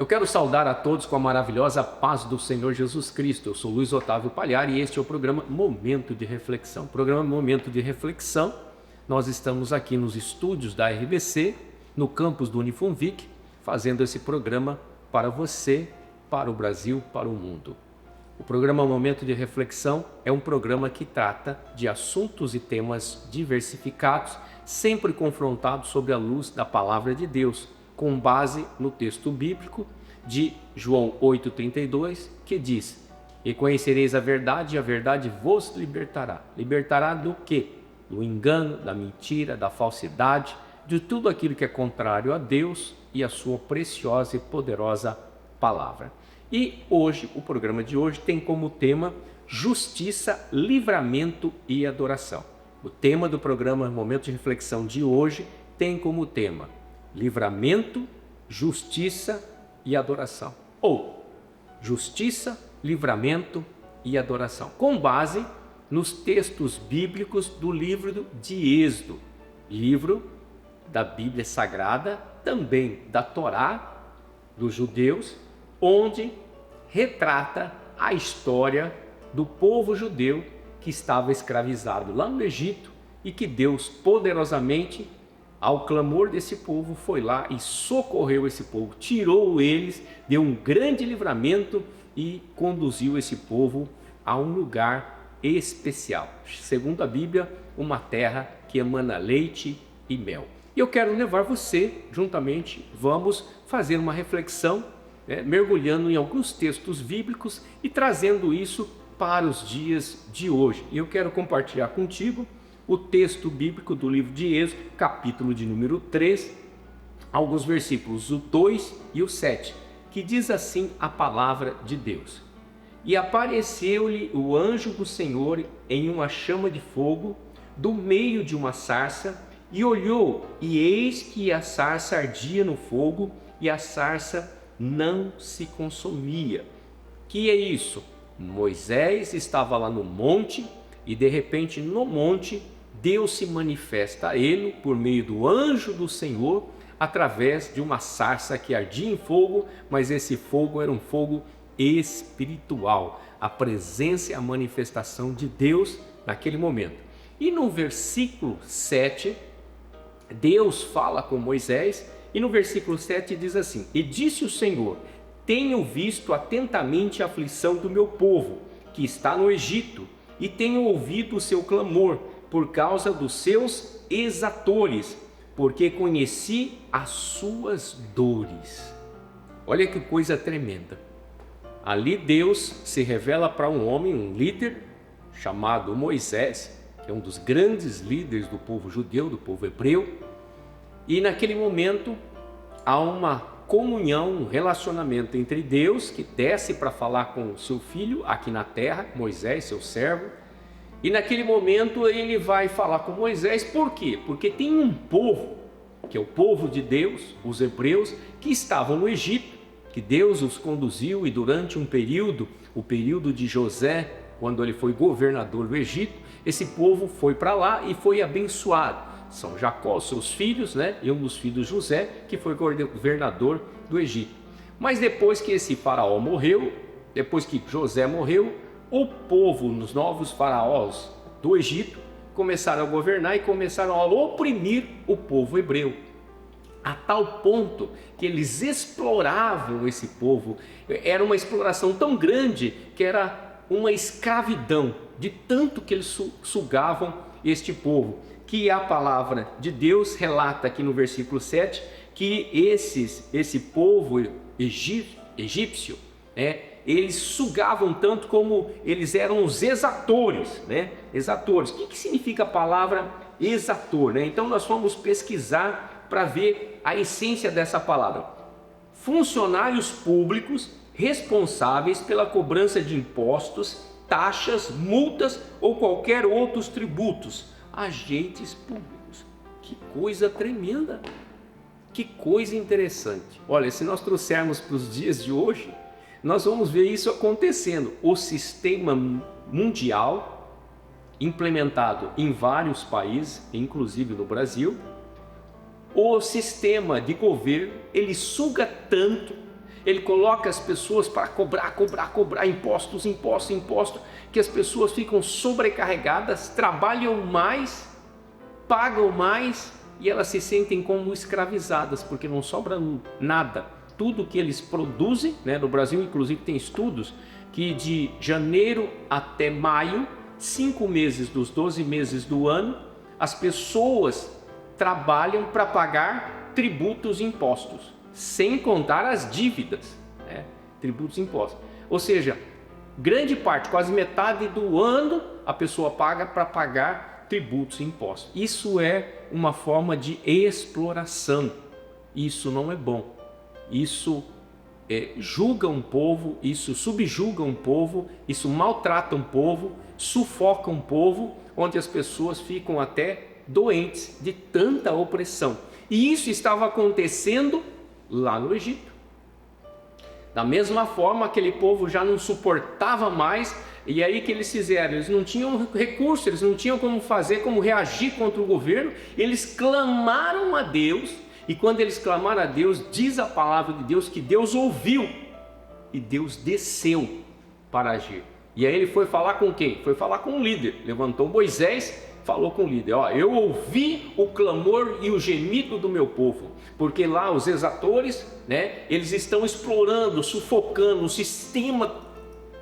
Eu quero saudar a todos com a maravilhosa paz do Senhor Jesus Cristo. Eu sou Luiz Otávio Palhar e este é o programa Momento de Reflexão. Programa Momento de Reflexão, nós estamos aqui nos estúdios da RBC, no campus do Unifunvic, fazendo esse programa para você, para o Brasil, para o mundo. O programa Momento de Reflexão é um programa que trata de assuntos e temas diversificados, sempre confrontados sobre a luz da Palavra de Deus, com base no texto bíblico de João 8,32, que diz: E conhecereis a verdade, e a verdade vos libertará. Libertará do quê? Do engano, da mentira, da falsidade, de tudo aquilo que é contrário a Deus e a sua preciosa e poderosa palavra. E hoje, o programa de hoje tem como tema justiça, livramento e adoração. O tema do programa Momento de Reflexão de hoje tem como tema livramento, justiça e adoração. Ou justiça, livramento e adoração, com base nos textos bíblicos do livro de Êxodo, livro da Bíblia Sagrada, também da Torá dos judeus, onde retrata a história do povo judeu que estava escravizado lá no Egito e que Deus poderosamente, ao clamor desse povo, foi lá e socorreu esse povo, tirou eles, deu um grande livramento e conduziu esse povo a um lugar especial. Segundo a Bíblia, uma terra que emana leite e mel. E eu quero levar você, juntamente, vamos fazer uma reflexão, mergulhando em alguns textos bíblicos e trazendo isso para os dias de hoje. E eu quero compartilhar contigo o texto bíblico do livro de Êxodo, capítulo de número 3, alguns versículos, o 2 e o 7, que diz assim a palavra de Deus: E apareceu-lhe o anjo do Senhor em uma chama de fogo, do meio de uma sarça, e olhou, e eis que a sarça ardia no fogo, e a sarça não se consumia. Que é isso? Moisés estava lá no monte, e de repente no monte Deus se manifesta a ele por meio do anjo do Senhor, através de uma sarça que ardia em fogo, mas esse fogo era um fogo espiritual, a presença e a manifestação de Deus naquele momento. E no versículo 7, Deus fala com Moisés, e no versículo 7 diz assim: E disse o Senhor: Tenho visto atentamente a aflição do meu povo, que está no Egito, e tenho ouvido o seu clamor, por causa dos seus exatores, porque conheci as suas dores. Olha que coisa tremenda. Ali Deus se revela para um homem, um líder, chamado Moisés, que é um dos grandes líderes do povo judeu, do povo hebreu. E naquele momento há uma comunhão, um relacionamento entre Deus, que desce para falar com o seu filho aqui na terra, Moisés, seu servo. E naquele momento ele vai falar com Moisés, por quê? Porque tem um povo, que é o povo de Deus, os hebreus, que estavam no Egito, que Deus os conduziu, e durante um período, o período de José, quando ele foi governador do Egito, esse povo foi para lá e foi abençoado. São Jacó, seus filhos, e um dos filhos José, que foi governador do Egito. Mas depois que esse faraó morreu, depois que José morreu, o povo, os novos faraós do Egito, começaram a governar e começaram a oprimir o povo hebreu, a tal ponto que eles exploravam esse povo. Era uma exploração tão grande que era uma escravidão, de tanto que eles sugavam este povo, que a palavra de Deus relata aqui no versículo 7, que esse povo egípcio, eles sugavam tanto como eles eram os exatores, exatores. O que significa a palavra exator, Então nós fomos pesquisar para ver a essência dessa palavra. Funcionários públicos responsáveis pela cobrança de impostos, taxas, multas ou qualquer outros tributos, agentes públicos. Que coisa tremenda, que coisa interessante. Olha, se nós trouxermos para os dias de hoje, nós vamos ver isso acontecendo. O sistema mundial, implementado em vários países, inclusive no Brasil, o sistema de governo, ele suga tanto Ele coloca as pessoas para cobrar impostos, que as pessoas ficam sobrecarregadas, trabalham mais, pagam mais e elas se sentem como escravizadas, porque não sobra nada. Tudo que eles produzem, né? No Brasil, inclusive, tem estudos que de janeiro até maio, 5 meses dos 12 meses do ano, as pessoas trabalham para pagar tributos e impostos, sem contar as dívidas, né? Tributos e impostos. Ou seja, grande parte, quase metade do ano, a pessoa paga para pagar tributos e impostos. Isso é uma forma de exploração. Isso não é bom. Isso julga um povo, isso subjuga um povo, isso maltrata um povo, sufoca um povo, onde as pessoas ficam até doentes de tanta opressão. E isso estava acontecendo lá no Egito. Da mesma forma, aquele povo já não suportava mais, e aí que eles fizeram? Eles não tinham recurso, eles não tinham como fazer, como reagir contra o governo, eles clamaram a Deus. E quando eles clamaram a Deus, diz a palavra de Deus que Deus ouviu e Deus desceu para agir. E aí ele foi falar com quem? Foi falar com o líder. Levantou Moisés, falou com o líder: ó, eu ouvi o clamor e o gemido do meu povo, porque lá os exatores, né, eles estão explorando, sufocando o sistema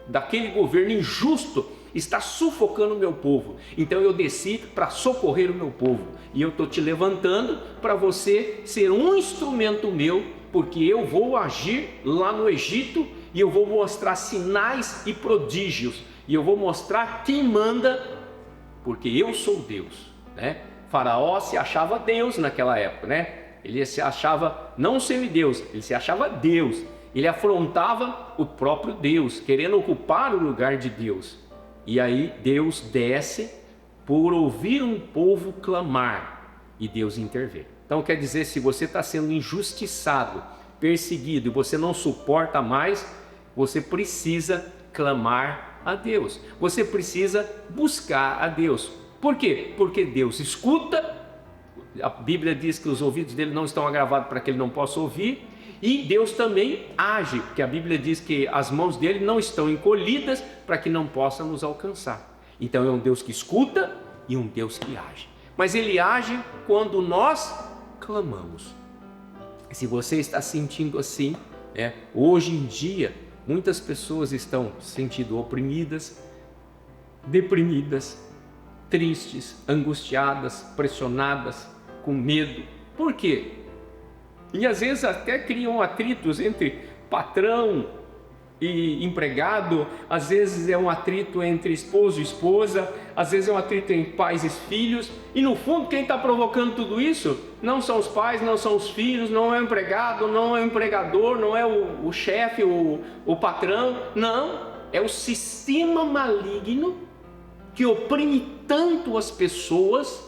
daquele governo injusto, está sufocando o meu povo. Então eu desci para socorrer o meu povo, e eu estou te levantando para você ser um instrumento meu, porque eu vou agir lá no Egito e eu vou mostrar sinais e prodígios, e eu vou mostrar quem manda, porque eu sou Deus, né? Faraó se achava Deus naquela época, né? Ele se achava não semideus, ele se achava Deus. Ele afrontava o próprio Deus, querendo ocupar o lugar de Deus. E aí Deus desce por ouvir um povo clamar, e Deus intervém. Então quer dizer, se você está sendo injustiçado, perseguido, e você não suporta mais, você precisa clamar a Deus. Você precisa buscar a Deus. Por quê? Porque Deus escuta. A Bíblia diz que os ouvidos dele não estão agravados para que ele não possa ouvir. E Deus também age, porque a Bíblia diz que as mãos dele não estão encolhidas para que não possa nos alcançar. Então é um Deus que escuta e um Deus que age. Mas ele age quando nós clamamos. Se você está sentindo assim, hoje em dia, muitas pessoas estão se sentindo oprimidas, deprimidas, tristes, angustiadas, pressionadas, com medo. Por quê? E às vezes até criam atritos entre patrão e empregado, às vezes é um atrito entre esposo e esposa, às vezes é um atrito entre pais e filhos, e no fundo quem está provocando tudo isso não são os pais, não são os filhos, não é o empregado, não é o empregador, não é o chefe, o patrão, não, é o sistema maligno que oprime tanto as pessoas,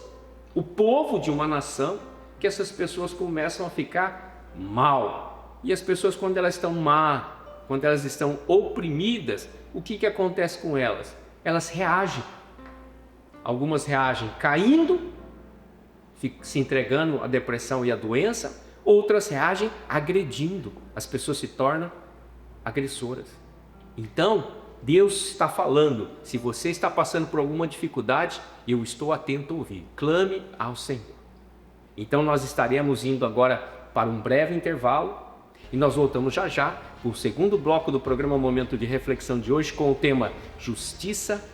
o povo de uma nação, que essas pessoas começam a ficar mal. E as pessoas, quando elas estão má, quando elas estão oprimidas, o que acontece com elas? Elas reagem. Algumas reagem caindo, se entregando à depressão e à doença, outras reagem agredindo. As pessoas se tornam agressoras. Então, Deus está falando: se você está passando por alguma dificuldade, eu estou atento a ouvir. Clame ao Senhor. Então nós estaremos indo agora para um breve intervalo e nós voltamos já já para o segundo bloco do programa Momento de Reflexão de hoje, com o tema Justiça,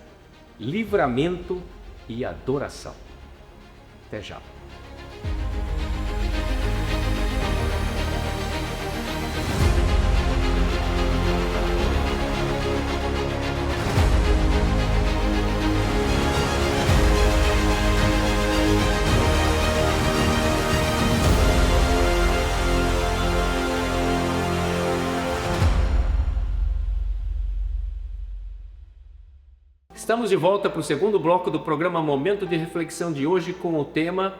Livramento e Adoração. Até já. Estamos de volta para o segundo bloco do programa Momento de Reflexão de hoje, com o tema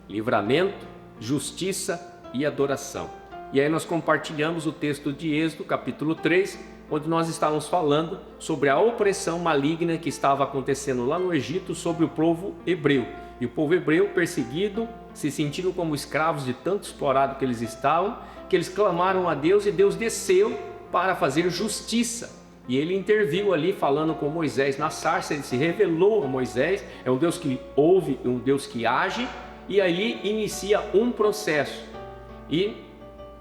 Livramento, Justiça e Adoração. E aí nós compartilhamos o texto de Êxodo, capítulo 3, onde nós estávamos falando sobre a opressão maligna que estava acontecendo lá no Egito sobre o povo hebreu. E o povo hebreu perseguido, se sentindo como escravos de tanto explorado que eles estavam, porque eles clamaram a Deus e Deus desceu para fazer justiça. E ele interviu ali falando com Moisés na sarça, ele se revelou a Moisés, é um Deus que ouve, um Deus que age, e aí inicia um processo. E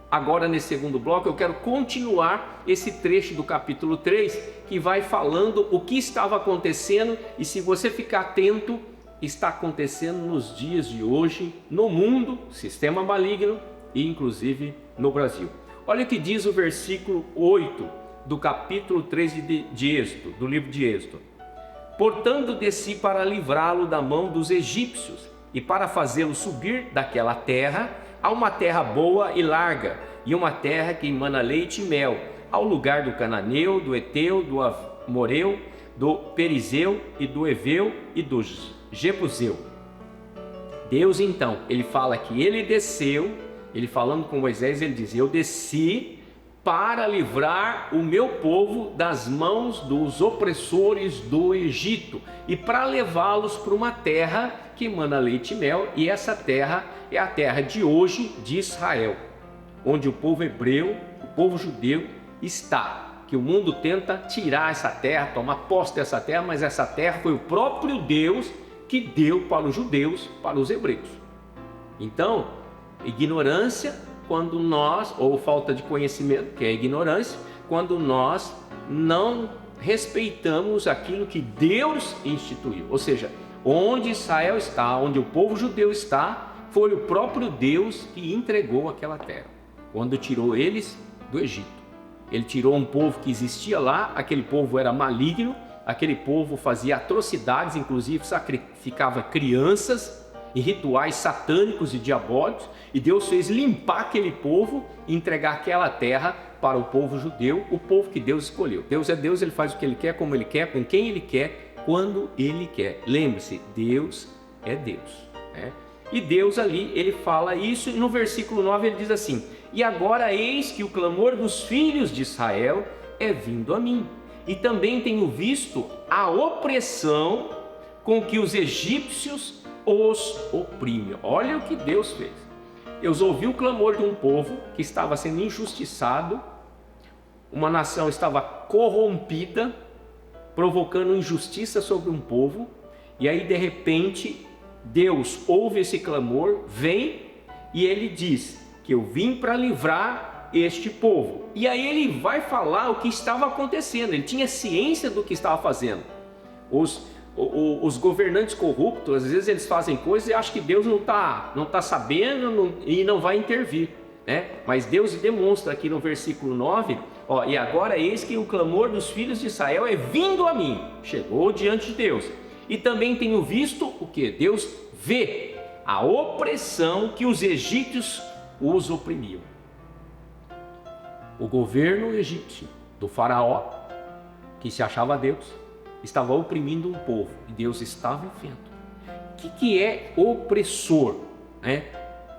agora nesse segundo bloco eu quero continuar esse trecho do capítulo 3, que vai falando o que estava acontecendo, e se você ficar atento, está acontecendo nos dias de hoje, no mundo, sistema maligno e inclusive no Brasil. Olha o que diz o versículo 8 do capítulo 3 de Êxodo, do livro de Êxodo. Portanto, desci para livrá-lo da mão dos egípcios e para fazê-lo subir daquela terra a uma terra boa e larga, e uma terra que emana leite e mel, ao lugar do cananeu, do eteu, do amoreu, do perizeu e do eveu e do jebuseu. Deus então, ele fala que ele desceu, ele falando com Moisés, ele diz: eu desci para livrar o meu povo das mãos dos opressores do Egito e para levá-los para uma terra que emana leite e mel, e essa terra é a terra de hoje de Israel, onde o povo hebreu, o povo judeu está, que o mundo tenta tirar essa terra, tomar posse dessa terra, mas essa terra foi o próprio Deus que deu para os judeus, para os hebreus. Então, ignorância quando nós, ou falta de conhecimento, que é ignorância, quando nós não respeitamos aquilo que Deus instituiu. Ou seja, onde Israel está, onde o povo judeu está, foi o próprio Deus que entregou aquela terra, quando tirou eles do Egito. Ele tirou um povo que existia lá, aquele povo era maligno, aquele povo fazia atrocidades, inclusive sacrificava crianças em rituais satânicos e diabólicos, e Deus fez limpar aquele povo e entregar aquela terra para o povo judeu, o povo que Deus escolheu. Deus é Deus, ele faz o que ele quer, como ele quer, com quem ele quer, quando ele quer. Lembre-se, Deus é Deus, né? E Deus ali, ele fala isso, e no versículo 9 ele diz assim: e agora eis que o clamor dos filhos de Israel é vindo a mim, e também tenho visto a opressão com que os egípcios os oprimem. Olha o que Deus fez. Deus ouviu o clamor de um povo que estava sendo injustiçado, uma nação estava corrompida, provocando injustiça sobre um povo, e aí de repente Deus ouve esse clamor, vem e ele diz que eu vim para livrar este povo. E aí ele vai falar o que estava acontecendo, ele tinha ciência do que estava fazendo. Os governantes corruptos, às vezes eles fazem coisas e acham que Deus não tá sabendo e não vai intervir, né? Mas Deus demonstra aqui no versículo 9, ó, e agora eis que o clamor dos filhos de Israel é vindo a mim, chegou diante de Deus, e também tenho visto o que? Deus vê a opressão que os egípcios os oprimiam. O governo egípcio do faraó, que se achava Deus, estava oprimindo um povo e Deus estava vendo. O que é opressor, né?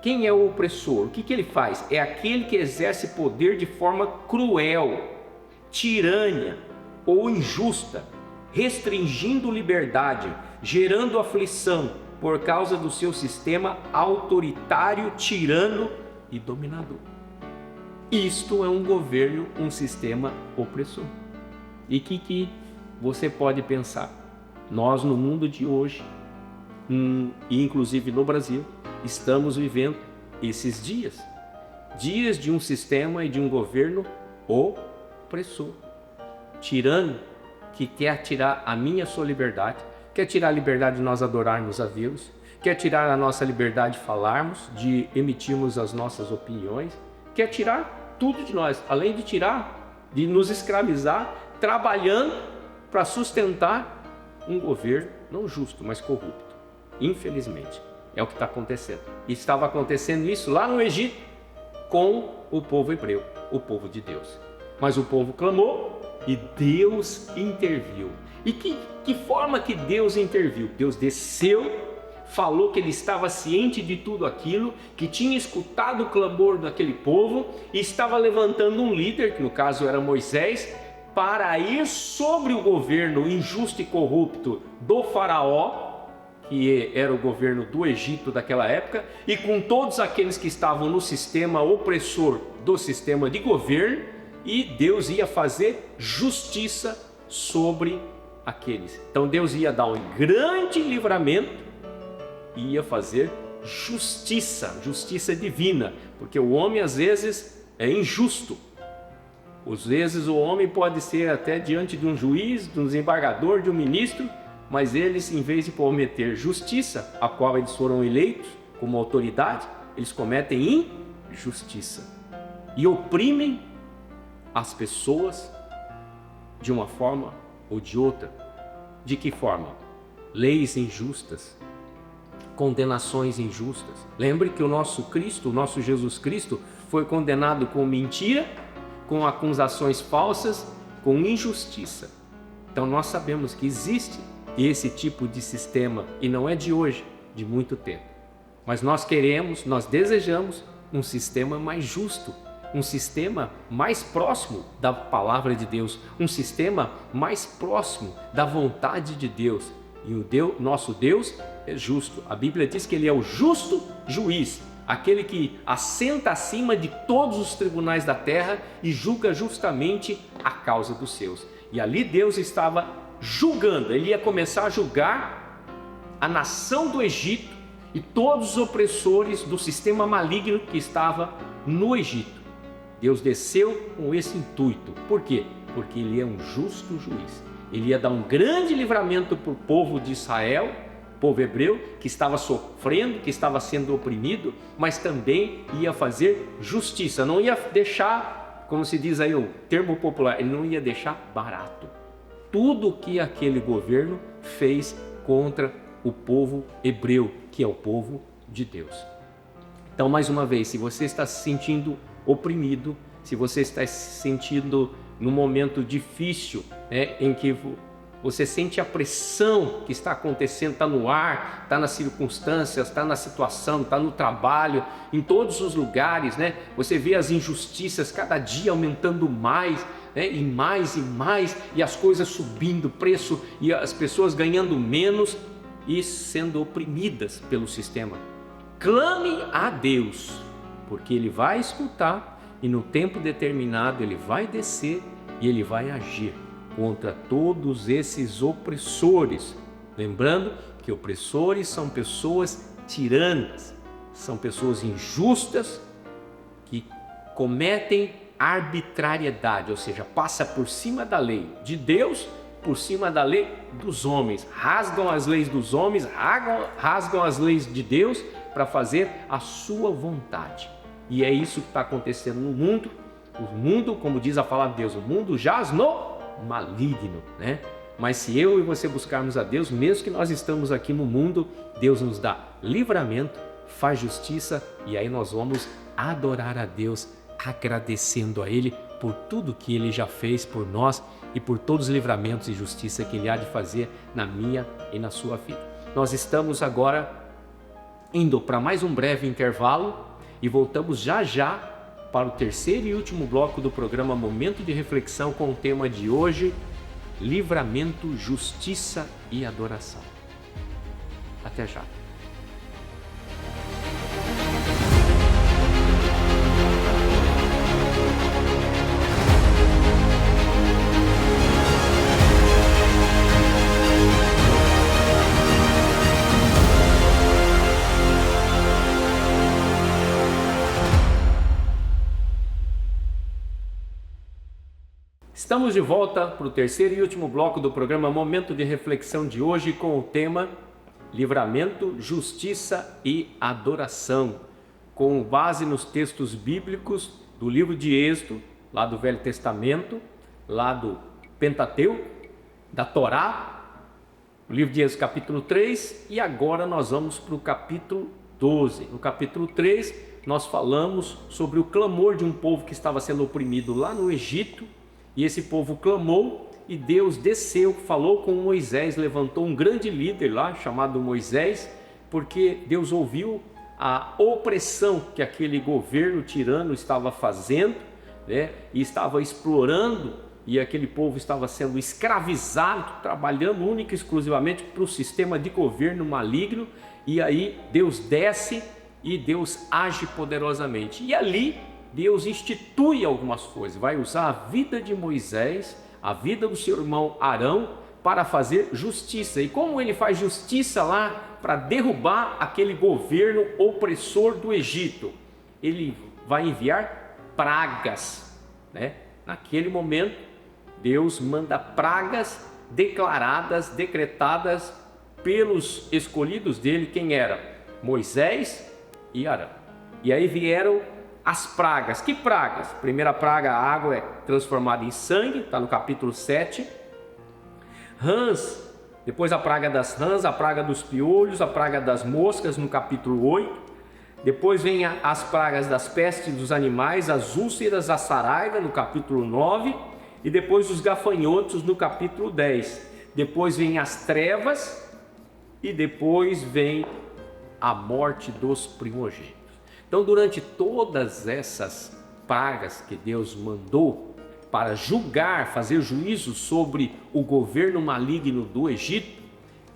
Quem é o opressor? O que ele faz? É aquele que exerce poder de forma cruel, tirânia ou injusta, restringindo liberdade, gerando aflição por causa do seu sistema autoritário, tirano e dominador. Isto é um governo, um sistema opressor. E que você pode pensar, nós no mundo de hoje, e inclusive no Brasil, estamos vivendo esses dias de um sistema e de um governo opressor, tirano, que quer tirar a minha, a sua liberdade, quer tirar a liberdade de nós adorarmos a Deus, quer tirar a nossa liberdade de falarmos, de emitirmos as nossas opiniões, quer tirar tudo de nós, além de tirar, de nos escravizar, trabalhando para sustentar um governo não justo, mas corrupto. Infelizmente, é o que está acontecendo. E estava acontecendo isso lá no Egito com o povo hebreu, o povo de Deus. Mas o povo clamou e Deus interviu. E que forma que Deus interviu? Deus desceu, falou que ele estava ciente de tudo aquilo, que tinha escutado o clamor daquele povo e estava levantando um líder, que no caso era Moisés, para ir sobre o governo injusto e corrupto do faraó que era o governo do Egito daquela época, e com todos aqueles que estavam no sistema opressor do sistema de governo, e Deus ia fazer justiça sobre aqueles. Então Deus ia dar um grande livramento e ia fazer justiça, justiça divina, porque o homem às vezes é injusto. Às vezes o homem pode ser até diante de um juiz, de um desembargador, de um ministro, mas eles, em vez de cometer justiça, a qual eles foram eleitos como autoridade, eles cometem injustiça e oprimem as pessoas de uma forma ou de outra. De que forma? Leis injustas, condenações injustas. Lembre que o nosso Cristo, o nosso Jesus Cristo, foi condenado com mentira, com acusações falsas, com injustiça. Então nós sabemos que existe esse tipo de sistema, e não é de hoje, de muito tempo. Mas nós queremos, nós desejamos um sistema mais justo, um sistema mais próximo da palavra de Deus, um sistema mais próximo da vontade de Deus. E nosso Deus é justo. A Bíblia diz que Ele é o justo juiz, aquele que assenta acima de todos os tribunais da terra e julga justamente a causa dos seus. E ali Deus estava julgando, Ele ia começar a julgar a nação do Egito e todos os opressores do sistema maligno que estava no Egito. Deus desceu com esse intuito. Por quê? Porque Ele é um justo juiz. Ele ia dar um grande livramento para o povo de Israel, povo hebreu, que estava sofrendo, que estava sendo oprimido, mas também ia fazer justiça. Não ia deixar, como se diz aí o termo popular, Ele não ia deixar barato tudo o que aquele governo fez contra o povo hebreu, que é o povo de Deus. Então, mais uma vez, se você está se sentindo oprimido, se você está se sentindo num momento difícil, em que você sente a pressão que está acontecendo, está no ar, está nas circunstâncias, está na situação, está no trabalho, em todos os lugares, Você vê as injustiças cada dia aumentando mais, e mais, e as coisas subindo, preço, e as pessoas ganhando menos e sendo oprimidas pelo sistema. Clame a Deus, porque Ele vai escutar e no tempo determinado Ele vai descer e Ele vai agir contra todos esses opressores. Lembrando que opressores são pessoas tiranas, são pessoas injustas que cometem arbitrariedade, ou seja, passa por cima da lei de Deus, por cima da lei dos homens, rasgam as leis dos homens, rasgam as leis de Deus para fazer a sua vontade. E é isso que está acontecendo no mundo. O mundo, como diz a palavra de Deus, o mundo jaz no maligno, Mas se eu e você buscarmos a Deus, mesmo que nós estamos aqui no mundo, Deus nos dá livramento, faz justiça, e aí nós vamos adorar a Deus, agradecendo a Ele por tudo que Ele já fez por nós e por todos os livramentos e justiça que Ele há de fazer na minha e na sua vida. Nós estamos agora indo para mais um breve intervalo e voltamos já para o terceiro e último bloco do programa Momento de Reflexão, com o tema de hoje: livramento, justiça e adoração. Até já. Estamos de volta para o terceiro e último bloco do programa Momento de Reflexão de hoje, com o tema Livramento, Justiça e Adoração, com base nos textos bíblicos do livro de Êxodo, lá do Velho Testamento, lá do Pentateuco, da Torá, o livro de Êxodo capítulo 3, e agora nós vamos para o capítulo 12. No capítulo 3 nós falamos sobre o clamor de um povo que estava sendo oprimido lá no Egito. E esse povo clamou e Deus desceu, falou com Moisés, levantou um grande líder lá chamado Moisés, porque Deus ouviu a opressão que aquele governo tirano estava fazendo, e estava explorando e aquele povo estava sendo escravizado, trabalhando única e exclusivamente para o sistema de governo maligno. E aí Deus desce e Deus age poderosamente. E ali Deus institui algumas coisas, vai usar a vida de Moisés, a vida do seu irmão Arão, para fazer justiça. E como ele faz justiça lá para derrubar aquele governo opressor do Egito? Ele vai enviar pragas, né? Naquele momento, Deus manda pragas declaradas, decretadas pelos escolhidos dele. Quem era? Moisés e Arão. E aí vieram as pragas. Que pragas? Primeira praga, a água é transformada em sangue, está no capítulo 7. Rãs, depois a praga das rãs, a praga dos piolhos, a praga das moscas no capítulo 8. Depois vem as pragas das pestes dos animais, as úlceras, a saraiva no capítulo 9. E depois os gafanhotos no capítulo 10. Depois vem as trevas e depois vem a morte dos primogênitos. Então, durante todas essas pragas que Deus mandou para julgar, fazer juízo sobre o governo maligno do Egito,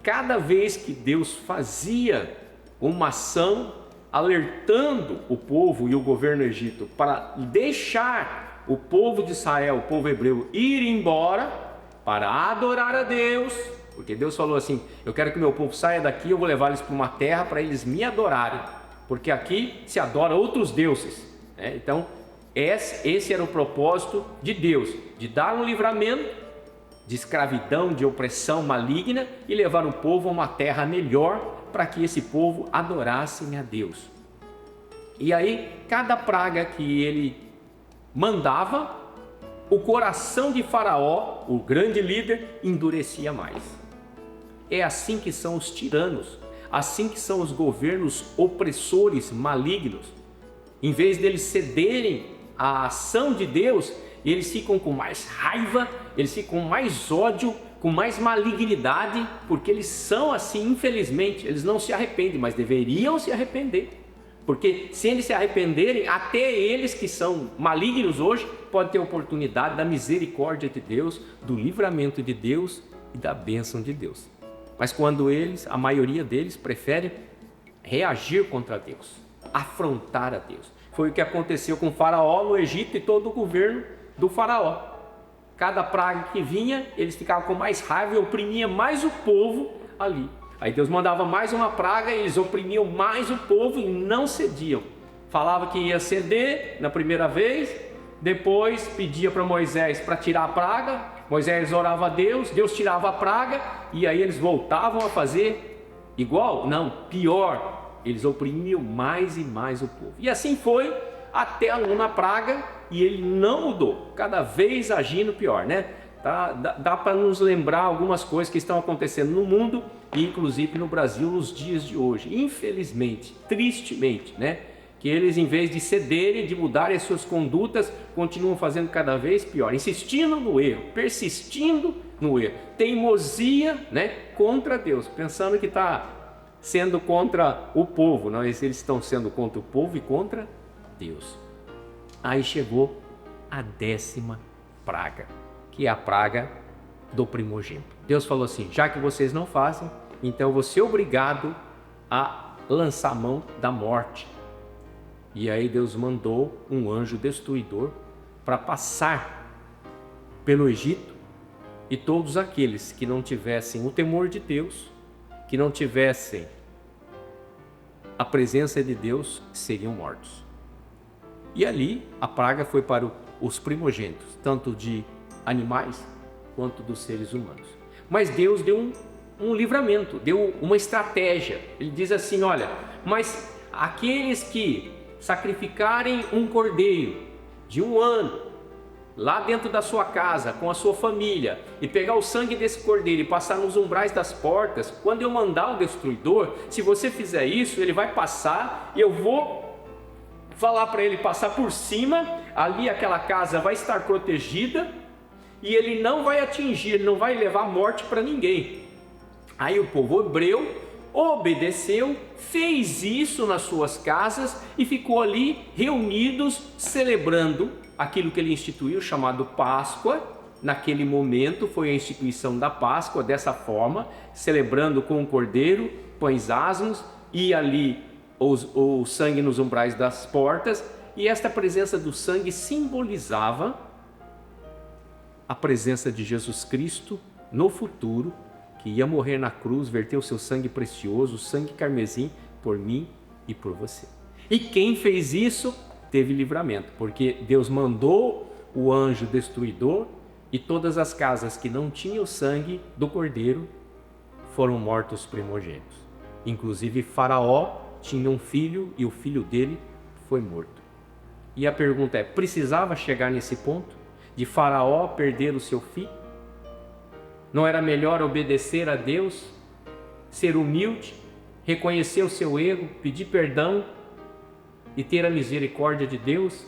cada vez que Deus fazia uma ação alertando o povo e o governo egito para deixar o povo de Israel, o povo hebreu, ir embora para adorar a Deus, porque Deus falou assim: eu quero que meu povo saia daqui, eu vou levar eles para uma terra para eles me adorarem, porque aqui se adora outros deuses, né? Então esse era o propósito de Deus, de dar um livramento de escravidão, de opressão maligna, e levar o povo a uma terra melhor para que esse povo adorasse a Deus. E aí, cada praga que ele mandava, o coração de Faraó, o grande líder, endurecia mais. É assim que são os tiranos, assim que são os governos opressores malignos. Em vez deles cederem à ação de Deus, eles ficam com mais raiva, eles ficam com mais ódio, com mais malignidade, porque eles são assim, infelizmente. Eles não se arrependem, mas deveriam se arrepender, porque se eles se arrependerem, até eles que são malignos hoje podem ter oportunidade da misericórdia de Deus, do livramento de Deus e da bênção de Deus. Mas quando eles, a maioria deles, prefere reagir contra Deus, afrontar a Deus. Foi o que aconteceu com o Faraó no Egito e todo o governo do Faraó. Cada praga que vinha, eles ficavam com mais raiva e oprimia mais o povo ali. Aí Deus mandava mais uma praga e eles oprimiam mais o povo e não cediam. Falava que ia ceder na primeira vez, depois pedia para Moisés para tirar a praga, Moisés orava a Deus, Deus tirava a praga, e aí eles voltavam a fazer igual? Não, pior. Eles oprimiam mais e mais o povo. E assim foi até a nona praga, e ele não mudou, cada vez agindo pior, né? Dá para nos lembrar algumas coisas que estão acontecendo no mundo, e inclusive no Brasil nos dias de hoje. Infelizmente, tristemente, né? Que eles, em vez de cederem, de mudarem as suas condutas, continuam fazendo cada vez pior, insistindo no erro, persistindo no erro, teimosia, né? Contra Deus, pensando que está sendo contra o povo, não, eles estão sendo contra o povo e contra Deus. Aí chegou a 10ª praga, que é a praga do primogênito. Deus falou assim: já que vocês não fazem, então eu vou ser obrigado a lançar a mão da morte. E aí Deus mandou um anjo destruidor para passar pelo Egito, e todos aqueles que não tivessem o temor de Deus, que não tivessem a presença de Deus, seriam mortos. E ali a praga foi para os primogênitos, tanto de animais quanto dos seres humanos. Mas Deus deu um livramento, deu uma estratégia. Ele diz assim: olha, mas aqueles que sacrificarem um cordeiro de 1 ano, lá dentro da sua casa, com a sua família, e pegar o sangue desse cordeiro e passar nos umbrais das portas, quando eu mandar o destruidor, se você fizer isso, ele vai passar, e eu vou falar para ele passar por cima, ali aquela casa vai estar protegida, e ele não vai atingir, ele não vai levar morte para ninguém. Aí o povo hebreu obedeceu, fez isso nas suas casas e ficou ali reunidos celebrando aquilo que ele instituiu, chamado Páscoa, naquele momento foi a instituição da Páscoa, dessa forma, celebrando com o cordeiro, pães asmos e ali o sangue nos umbrais das portas, e esta presença do sangue simbolizava a presença de Jesus Cristo no futuro, que ia morrer na cruz, verter o seu sangue precioso, o sangue carmesim, por mim e por você. E quem fez isso teve livramento, porque Deus mandou o anjo destruidor e todas as casas que não tinham o sangue do cordeiro foram mortos primogênitos. Inclusive Faraó tinha um filho e o filho dele foi morto. E a pergunta é, precisava chegar nesse ponto de Faraó perder o seu filho? Não era melhor obedecer a Deus, ser humilde, reconhecer o seu erro, pedir perdão e ter a misericórdia de Deus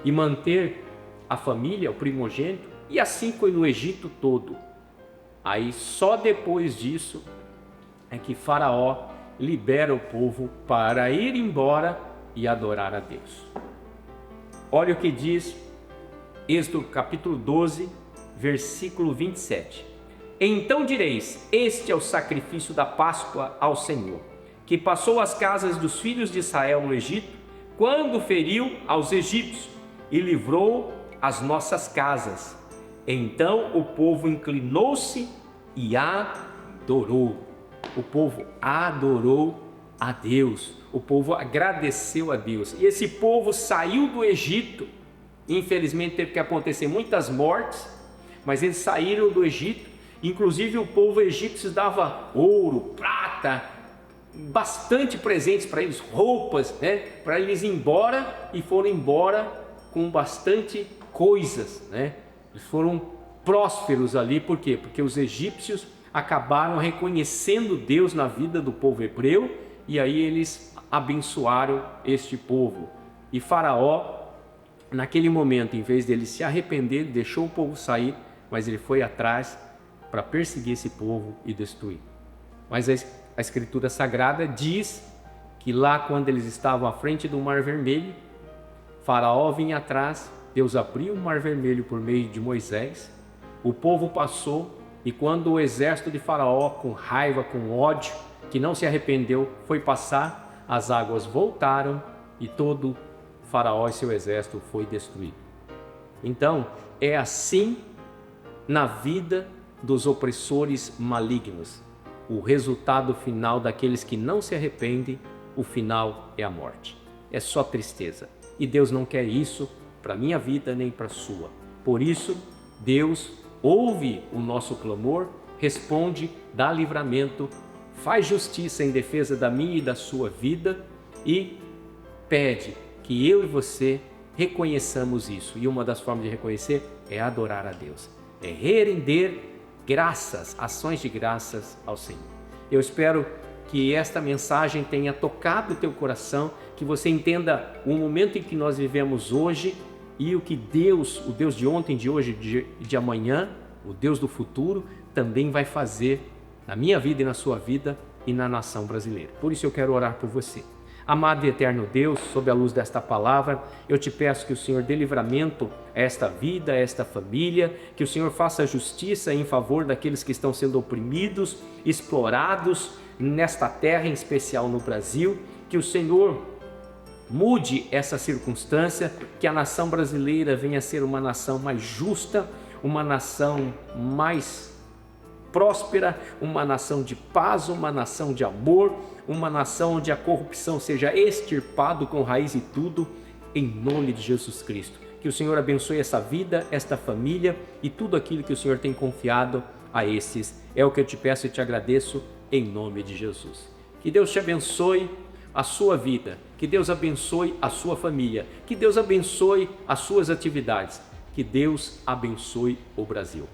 e manter a família, o primogênito? E assim foi no Egito todo. Aí só depois disso é que Faraó libera o povo para ir embora e adorar a Deus. Olha o que diz Êxodo capítulo 12, versículo 27. Então direis, este é o sacrifício da Páscoa ao Senhor, que passou as casas dos filhos de Israel no Egito, quando feriu aos egípcios e livrou as nossas casas. Então o povo inclinou-se e adorou. O povo adorou a Deus. O povo agradeceu a Deus. E esse povo saiu do Egito. Infelizmente teve que acontecer muitas mortes, mas eles saíram do Egito. Inclusive o povo egípcio dava ouro, prata, bastante presentes para eles, roupas, né, para eles ir embora, e foram embora com bastante coisas, né? Eles foram prósperos ali, por quê? Porque os egípcios acabaram reconhecendo Deus na vida do povo hebreu, e aí eles abençoaram este povo. E Faraó, naquele momento, em vez dele se arrepender, deixou o povo sair, mas ele foi atrás para perseguir esse povo e destruir. Mas a Escritura Sagrada diz que lá, quando eles estavam à frente do Mar Vermelho, Faraó vinha atrás, Deus abriu o Mar Vermelho por meio de Moisés, o povo passou, e quando o exército de Faraó, com raiva, com ódio, que não se arrependeu, foi passar, as águas voltaram e todo Faraó e seu exército foi destruído. Então, é assim na vida dos opressores malignos. O resultado final daqueles que não se arrependem, o final é a morte. É só tristeza. E Deus não quer isso para a minha vida nem para a sua. Por isso, Deus ouve o nosso clamor, responde, dá livramento, faz justiça em defesa da minha e da sua vida e pede que eu e você reconheçamos isso. E uma das formas de reconhecer é adorar a Deus, é render graças, ações de graças ao Senhor. Eu espero que esta mensagem tenha tocado o teu coração, que você entenda o momento em que nós vivemos hoje e o que Deus, o Deus de ontem, de hoje e de amanhã, o Deus do futuro, também vai fazer na minha vida e na sua vida e na nação brasileira. Por isso eu quero orar por você. Amado e eterno Deus, sob a luz desta palavra, eu te peço que o Senhor dê livramento a esta vida, a esta família, que o Senhor faça justiça em favor daqueles que estão sendo oprimidos, explorados nesta terra, em especial no Brasil, que o Senhor mude essa circunstância, que a nação brasileira venha a ser uma nação mais justa, uma nação mais próspera, uma nação de paz, uma nação de amor, uma nação onde a corrupção seja extirpado com raiz e tudo, em nome de Jesus Cristo. Que o Senhor abençoe essa vida, esta família e tudo aquilo que o Senhor tem confiado a esses. É o que eu te peço e te agradeço em nome de Jesus. Que Deus te abençoe a sua vida, que Deus abençoe a sua família, que Deus abençoe as suas atividades, que Deus abençoe o Brasil.